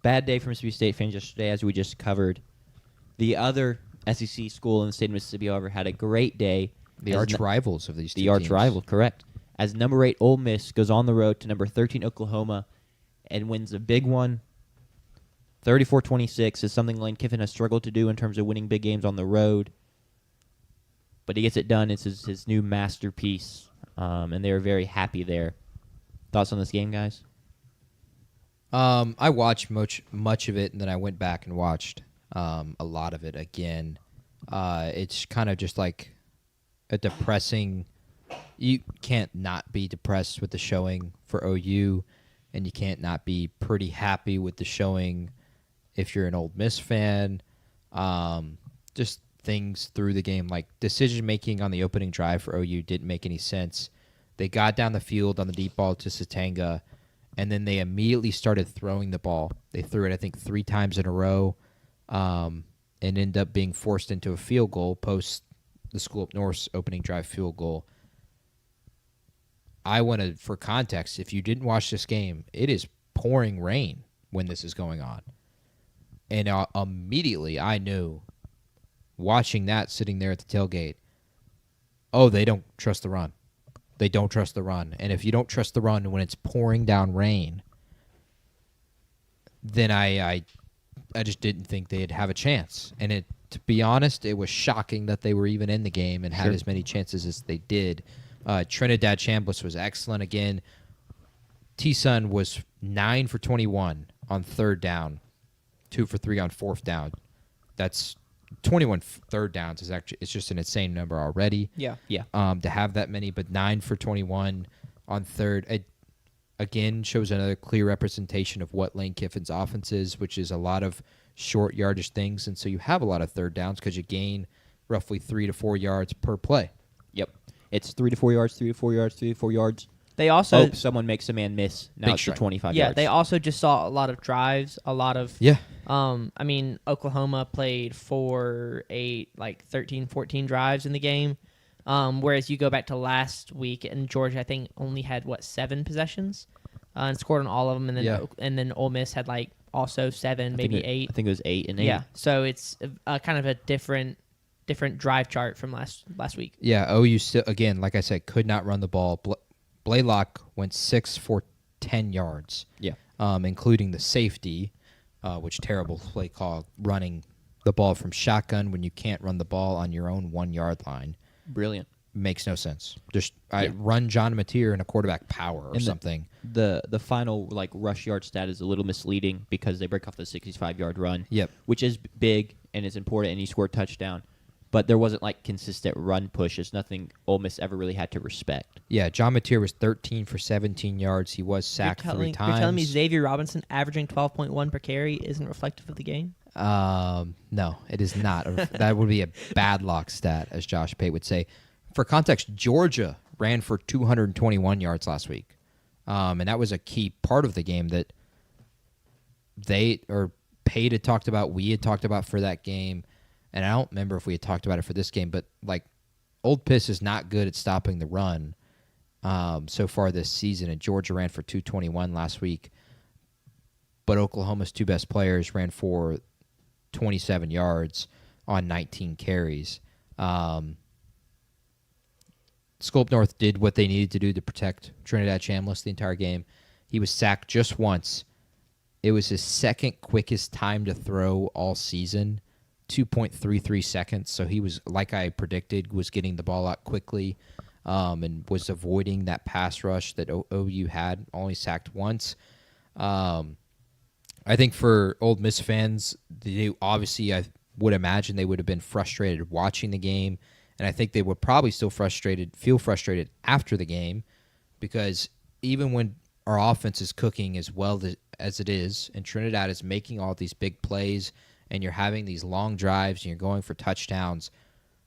bad day for Mississippi State fans yesterday, as we just covered. The other SEC school in the state of Mississippi, however, had a great day. The arch rivals of these two teams. The arch rival, correct. As number 8 Ole Miss goes on the road to number 13 Oklahoma and wins a big one. 34-26 is something Lane Kiffin has struggled to do in terms of winning big games on the road. But he gets it done. It's his new masterpiece, and they were very happy there. Thoughts on this game, guys? I watched much of it, and then I went back and watched a lot of it again. It's kind of just like a depressing. You can't not be depressed with the showing for OU, and you can't not be pretty happy with the showing if you're an Ole Miss fan. Just things through the game, like decision making on the opening drive for OU didn't make any sense. They got down the field on the deep ball to Satanga, and then they immediately started throwing the ball. They threw it, I think, 3 times in a row, and ended up being forced into a field goal post the School Up North's opening drive field goal. I wanted, for context, if you didn't watch this game, it is pouring rain when this is going on. And immediately I knew, watching that sitting there at the tailgate, they don't trust the run. They don't trust the run. And if you don't trust the run when it's pouring down rain, then I just didn't think they'd have a chance. And to be honest, it was shocking that they were even in the game and had as many chances as they did. Trinidad Chambliss was excellent again. T-Sun was 9 for 21 on 3rd down, 2 for 3 on 4th down. That's 21 third downs is actually, it's just an insane number already. Yeah. To have that many, but 9 for 21 on 3rd, it again shows another clear representation of what Lane Kiffin's offense is, which is a lot of short yardage things, and so you have a lot of 3rd downs because you gain roughly 3 to 4 yards per play. Yep. It's 3 to 4 yards, 3 to 4 yards, 3 to 4 yards. They also someone makes a man miss. Now it's to 25 yards. Yeah, they also just saw a lot of drives, a lot of I mean, Oklahoma played 4, 8, like 13, 14 drives in the game. Whereas you go back to last week and Georgia, I think, only had 7 possessions and scored on all of them, and then Ole Miss had also 7, maybe 8. I think it was 8 and 8. Yeah, so it's kind of a different drive chart from last week. Yeah, OU still, again, like I said, could not run the ball. Blaylock went 6 for 10 yards. Yeah, including the safety, which terrible play call, running the ball from shotgun when you can't run the ball on your own 1-yard line. Brilliant. Makes no sense. Just run John Mateer in a quarterback power or something. The final rush yard stat is a little misleading because they break off the 65-yard run. Yep. Which is big and is important, and he scored a touchdown. But there wasn't consistent run push. It's nothing Ole Miss ever really had to respect. Yeah, John Mateer was 13 for 17 yards. He was sacked 3 times. You're telling me Xavier Robinson averaging 12.1 per carry isn't reflective of the game? No, it is not. That would be a bad lock stat, as Josh Pate would say. For context, Georgia ran for 221 yards last week. And that was a key part of the game that Pate had talked about, we had talked about for that game. And I don't remember if we had talked about it for this game, but Old Piss is not good at stopping the run so far this season. And Georgia ran for 221 last week. But Oklahoma's 2 best players ran for 27 yards on 19 carries. School Up North did what they needed to do to protect Trinidad Chambliss the entire game. He was sacked just once. It was his second quickest time to throw all season, 2.33 seconds. So he was, like I predicted, was getting the ball out quickly and was avoiding that pass rush that OU had, only sacked once. I think for Ole Miss fans, obviously I would imagine they would have been frustrated watching the game, and I think they would probably still feel frustrated after the game, because even when our offense is cooking as well as it is, and Trinidad is making all these big plays, and you're having these long drives, and you're going for touchdowns,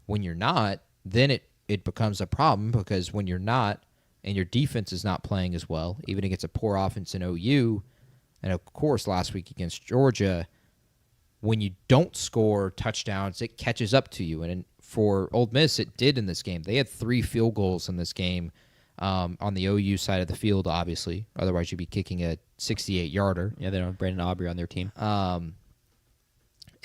when you're not, then it becomes a problem, because when you're not, and your defense is not playing as well, even against a poor offense in OU, and of course last week against Georgia, when you don't score touchdowns, it catches up to you. And for Ole Miss, it did in this game. They had 3 field goals in this game on the OU side of the field, obviously. Otherwise, you'd be kicking a 68-yarder. Yeah, they don't have Brandon Aubrey on their team. And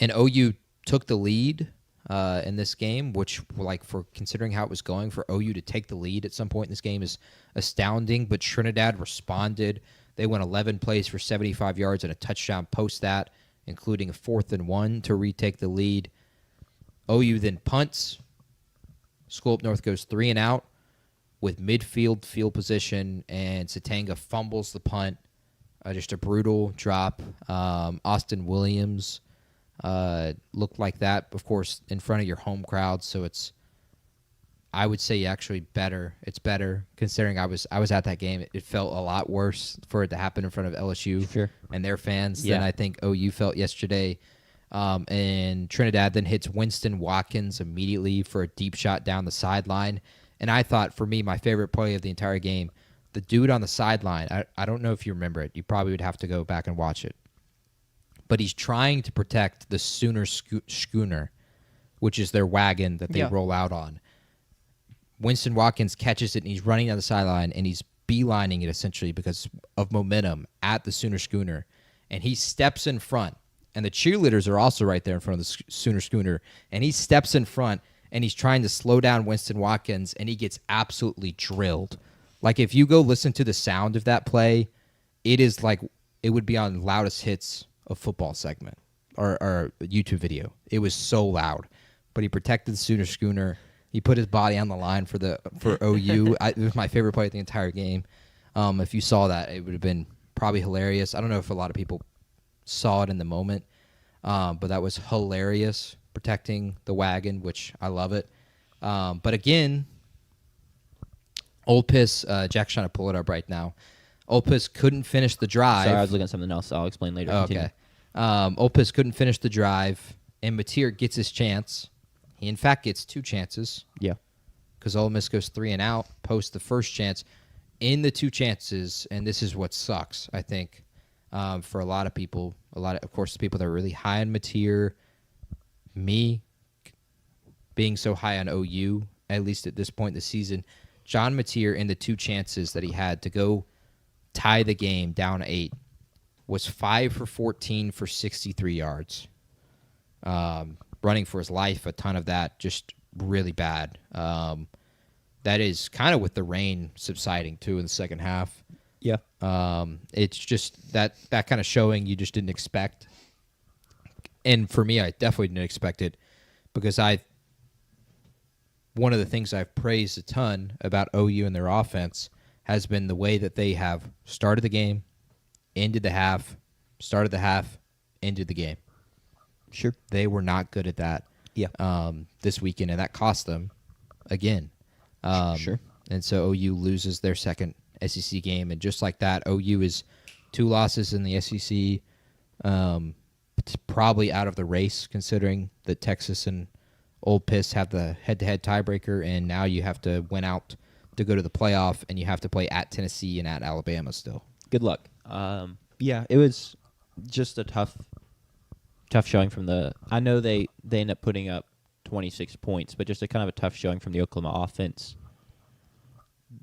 OU took the lead in this game, which, like, for considering how it was going, for OU to take the lead at some point in this game is astounding. But Trinidad responded. They went 11 plays for 75 yards and a touchdown post that, including a 4th and 1 to retake the lead. OU then punts. School Up North goes 3 and out with midfield field position, and Satanga fumbles the punt. Just a brutal drop. Austin Williams looked like that, of course, in front of your home crowd. So it's, I would say, actually better. It's better considering I was at that game. It felt a lot worse for it to happen in front of LSU and their fans than I think OU felt yesterday. And Trinidad then hits Winston Watkins immediately for a deep shot down the sideline. And I thought, for me, my favorite play of the entire game, the dude on the sideline, I don't know if you remember it. You probably would have to go back and watch it. But he's trying to protect the Sooner schooner, which is their wagon that they roll out on. Winston Watkins catches it, and he's running down the sideline, and he's beelining it essentially because of momentum at the Sooner schooner. And he steps in front, and the cheerleaders are also right there in front of the Sooner schooner. And he steps in front, and he's trying to slow down Winston Watkins, and he gets absolutely drilled. Like, if you go listen to the sound of that play, it is like it would be on Loudest Hits of Football segment or YouTube video. It was so loud. But he protected the Sooner schooner. He put his body on the line for OU. It was my favorite play of the entire game. If you saw that, it would have been probably hilarious. I don't know if a lot of people saw it in the moment, but that was hilarious, protecting the wagon, which I love it. But again, Ole Miss, Jack's trying to pull it up right now. Ole Miss couldn't finish the drive. Sorry, I was looking at something else. I'll explain later. Oh, okay. Ole Miss couldn't finish the drive, and Mateer gets his chance. He, in fact, gets 2 chances. Yeah. Because Ole Miss goes 3 and out, post the first chance. In the 2 chances, and this is what sucks, I think, for a lot of people. Of course, the people that are really high on Mateer, me being so high on OU, at least at this point in the season, John Mateer, in the 2 chances that he had to go tie the game down 8, was 5 for 14 for 63 yards. Running for his life, a ton of that, just really bad. That is kind of with the rain subsiding, too, in the second half. Yeah. It's just that kind of showing you just didn't expect. And for me, I definitely didn't expect it because one of the things I've praised a ton about OU and their offense has been the way that they have started the game, ended the half, started the half, ended the game. Sure. They were not good at that this weekend, and that cost them again. Sure. And so OU loses their second SEC game, and just like that, OU is 2 losses in the SEC. It's probably out of the race, considering that Texas and Ole Miss have the head-to-head tiebreaker, and now you have to win out to go to the playoff, and you have to play at Tennessee and at Alabama still. Good luck. Yeah, it was just a tough showing from the. I know they end up putting up 26 points, but just a kind of a tough showing from the Oklahoma offense.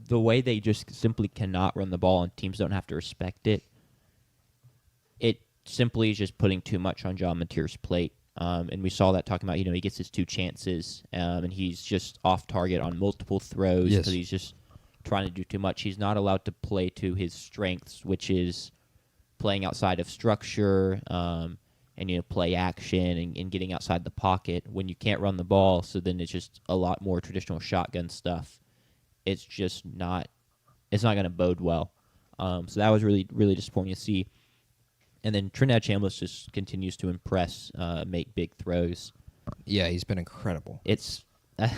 The way they just simply cannot run the ball and teams don't have to respect it. It simply is just putting too much on John Mateer's plate. And we saw that talking about, he gets his 2 chances, and he's just off target on multiple throws because he's just trying to do too much. He's not allowed to play to his strengths, which is playing outside of structure, and play action and getting outside the pocket when you can't run the ball. So then it's just a lot more traditional shotgun stuff. It's just not. It's not going to bode well. So that was really, really disappointing to see. And then Trinidad Chambliss just continues to impress, make big throws. Yeah, he's been incredible. It's I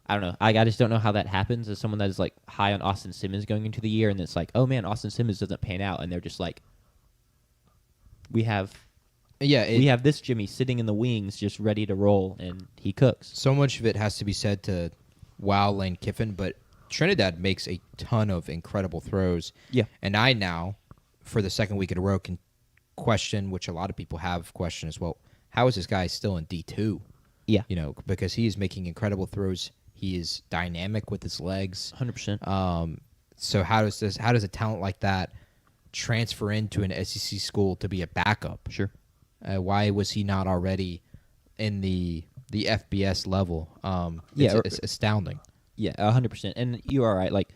don't know. I just don't know how that happens as someone that is like high on Austin Simmons going into the year, and it's like, oh man, Austin Simmons doesn't pan out, and they're just like, we have this Jimmy sitting in the wings just ready to roll, and he cooks. So much of it has to be said to wow Lane Kiffin, but Trinidad makes a ton of incredible throws. Yeah. And I now, for the second week in a row, can question, which a lot of people have questioned as well, how is this guy still in D2? Yeah. Because he is making incredible throws. He is dynamic with his legs. 100%. So how does a talent like that transfer into an SEC school to be a backup? Sure. Why was he not already in the FBS level? It's astounding. Yeah, 100%. And you are right. Like,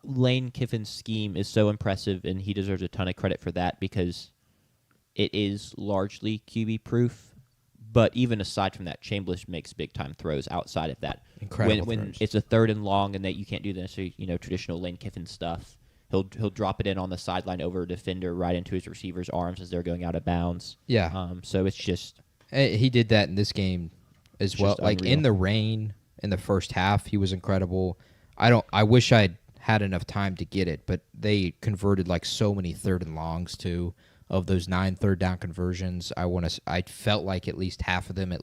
Lane Kiffin's scheme is so impressive, and he deserves a ton of credit for that because it is largely QB proof. But even aside from that, Chambliss makes big time throws outside of that. Incredible when throws. It's a 3rd and long, and that you can't do the necessarily traditional Lane Kiffin stuff. He'll drop it in on the sideline over a defender right into his receiver's arms as they're going out of bounds. Yeah. So it's just he did that in this game as well. Like unreal. in the rain in the first half, he was incredible. I wish I'd had enough time to get it, but they converted like so many 3rd and longs too. Of those 9 third down conversions, I felt like at least half of them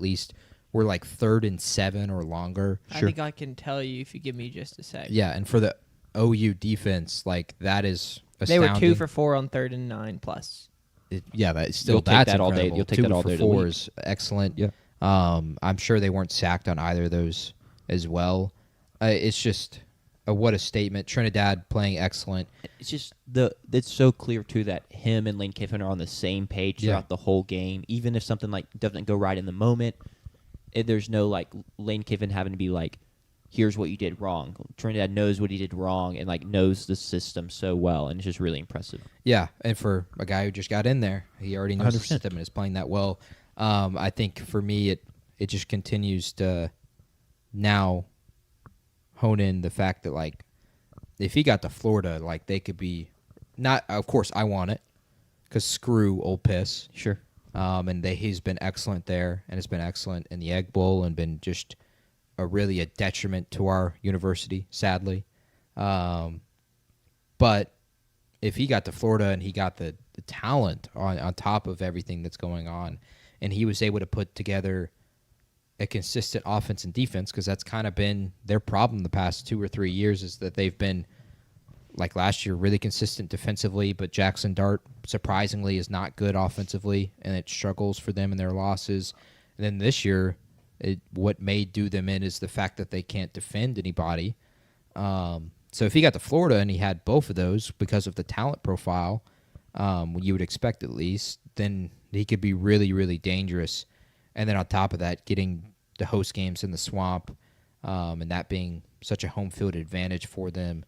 were like 3rd and 7 or longer. I think I can tell you if you give me just a sec. Yeah, and for the OU defense, like that is They astounding. were 2 for 4 on 3rd and 9 plus. That's You'll take that's that all day. incredible. You'll take 2 that all for day of the 4 week. is excellent. Yeah. I'm sure they weren't sacked on either of those as well. It's just what a statement. Trinidad playing excellent. It's just it's so clear too that him and Lane Kiffin are on the same page throughout the whole game. Even if something like doesn't go right in the moment, there's no like Lane Kiffin having to be like, "Here's what you did wrong." Trinidad knows what he did wrong and like knows the system so well, and it's just really impressive. Yeah, and for a guy who just got in there, he already knows the 100%. system and is playing that well. I think for me, it just continues to now hone in the fact that like if he got to Florida, like they could be not. Of course, I want it because screw Ole Miss. Sure. And he's been excellent there, and has been excellent in the Egg Bowl, and been just really a detriment to our university, sadly. But if he got to Florida and he got the talent on top of everything that's going on, and he was able to put together a consistent offense and defense, because that's kind of been their problem the past 2 or 3 years, is that they've been, like last year, really consistent defensively, but Jackson Dart, surprisingly, is not good offensively, and it struggles for them in their losses. And then this year, what may do them in is the fact that they can't defend anybody. So if he got to Florida and he had both of those because of the talent profile, you would expect at least, then he could be really, really dangerous. And then on top of that, getting the host games in the Swamp, and that being such a home field advantage for them,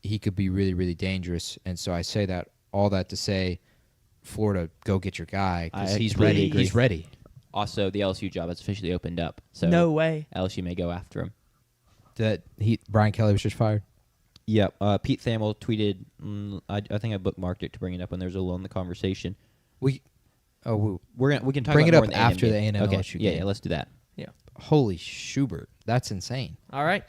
he could be really, really dangerous. And so I say that all that to say, Florida, go get your guy because he's ready. agree. He's ready. Also, the LSU job has officially opened up, so No way. LSU may go after him. Brian Kelly was just fired. Yep. Pete Thamel tweeted. I think I bookmarked it to bring it up when there was a lull in the conversation. We we can talk bring about it more up in after the game. A&M Okay. LSU Yeah, game. yeah. Let's do that. Holy Schubert, that's insane. All right.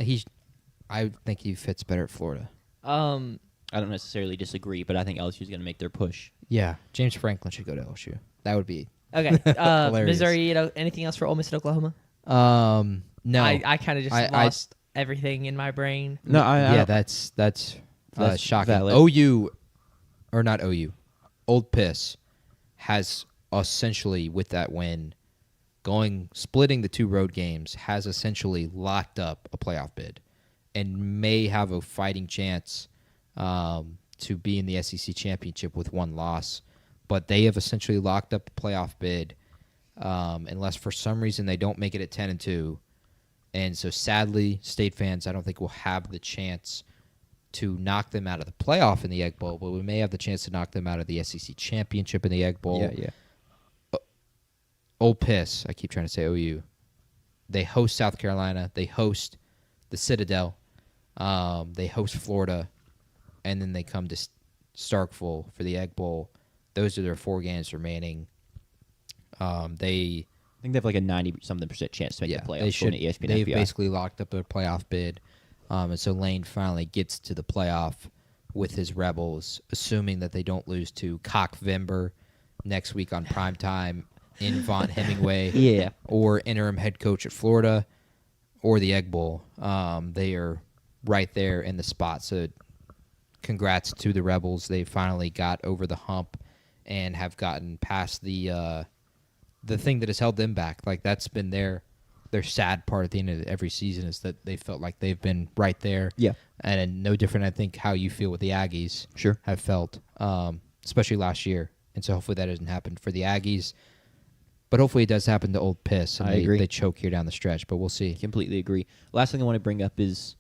I think he fits better at Florida. I don't necessarily disagree, but I think LSU is going to make their push. Yeah, James Franklin should go to LSU. That would be Okay. Hilarious. Missouri, anything else for Ole Miss and Oklahoma? no. I kind of just I- lost everything in my brain. No, Yeah, that's That's shocking. valid. OU, or not OU, Old Piss has essentially, with that win, splitting the 2 road games, has essentially locked up a playoff bid and may have a fighting chance to be in the SEC championship with 1 loss. But they have essentially locked up a playoff bid unless for some reason they don't make it at 10-2. And so sadly, State fans, I don't think will have the chance to knock them out of the playoff in the Egg Bowl, but we may have the chance to knock them out of the SEC championship in the Egg Bowl. Yeah. Old Piss, I keep trying to say OU. They host South Carolina. They host the Citadel. They host Florida. And then they come to Starkville for the Egg Bowl. Those are their 4 games remaining. I think they have like a 90-something% chance to make the playoffs. They should. Going to ESPN They've FBI. basically locked up their playoff bid. And so Lane finally gets to the playoff with his Rebels, assuming that they don't lose to Cock Vember next week on primetime in Von Hemingway. Yeah. Or interim head coach at Florida or the Egg Bowl. They are right there in the spot. So congrats to the Rebels. They finally got over the hump and have gotten past the thing that has held them back. Like that's been their their sad part at the end of every season is that they felt like they've been right there. Yeah. And no different, I think, how you feel with the Aggies. Sure. Have felt, especially last year. And so hopefully that doesn't happen for the Aggies. But hopefully it does happen to Old Piss. And I agree. They choke here down the stretch, but we'll see. Completely agree. Last thing I want to bring up is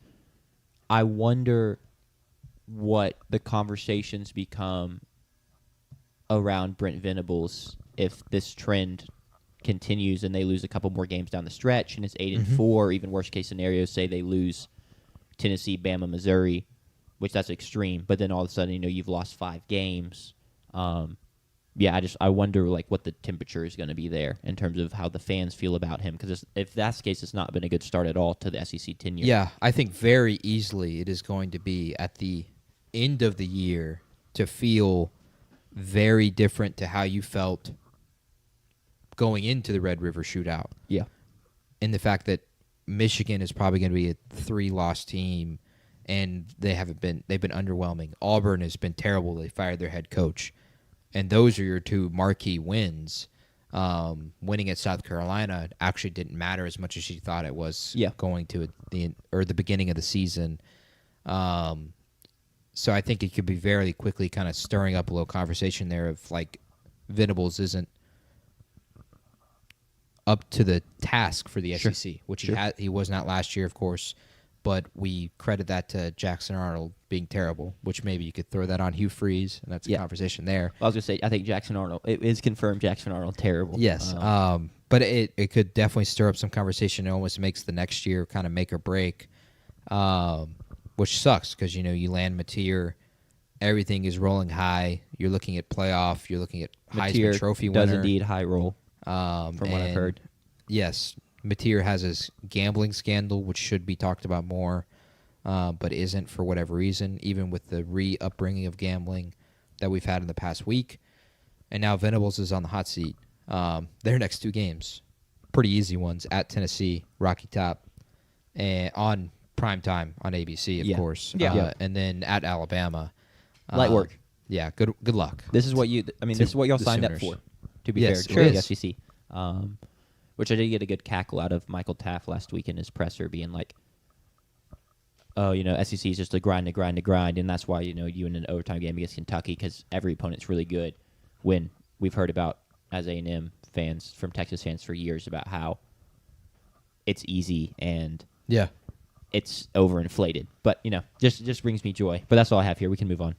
I wonder what the conversations become around Brent Venables if this trend continues and they lose a couple more games down the stretch and it's 8-4, or even worst case scenario, say they lose Tennessee, Bama, Missouri, which that's extreme. But then all of a sudden, you've lost 5 games. I wonder like what the temperature is going to be there in terms of how the fans feel about him. Because if that's the case, it's not been a good start at all to the SEC tenure. Yeah, I think very easily it is going to be at the end of the year to feel very different to how you felt going into the Red River Shootout. Yeah. And the fact that Michigan is probably going to be a 3-loss team, and they've been underwhelming. Auburn has been terrible. They fired their head coach. And those are your 2 marquee wins. Winning at South Carolina actually didn't matter as much as you thought it was going to the beginning of the season. So I think it could be very quickly kind of stirring up a little conversation there of like Venables isn't up to the task for the SEC, which he was not last year, of course. But we credit that to Jackson Arnold being terrible, which maybe you could throw that on Hugh Freeze, and that's a conversation there. Well, I was going to say, I think Jackson Arnold, it is confirmed Jackson Arnold terrible. Yes, but it could definitely stir up some conversation. It almost makes the next year kind of make or break, which sucks because, you land Mateer, everything is rolling high. You're looking at playoff. You're looking at Mateer Heisman Trophy winner. does indeed high roll, from what I've heard. Yes, Mateer has his gambling scandal, which should be talked about more, but isn't for whatever reason, even with the re-upbringing of gambling that we've had in the past week. And now Venables is on the hot seat. Their next 2 games, pretty easy ones, at Tennessee, Rocky Top, and on prime time on ABC, of course. And then at Alabama. Light work. Yeah, good luck. This is what this is what y'all signed Sooners. up for, to be Yes, fair, it to is. the SEC. Which I did get a good cackle out of Michael Taft last week in his presser, being like, oh, SEC is just a grind, and that's why, you in an overtime game against Kentucky, because every opponent's really good, when we've heard about, as A&M fans, from Texas fans for years, about how it's easy and Yeah. it's overinflated. But, just brings me joy. But that's all I have here. We can move on.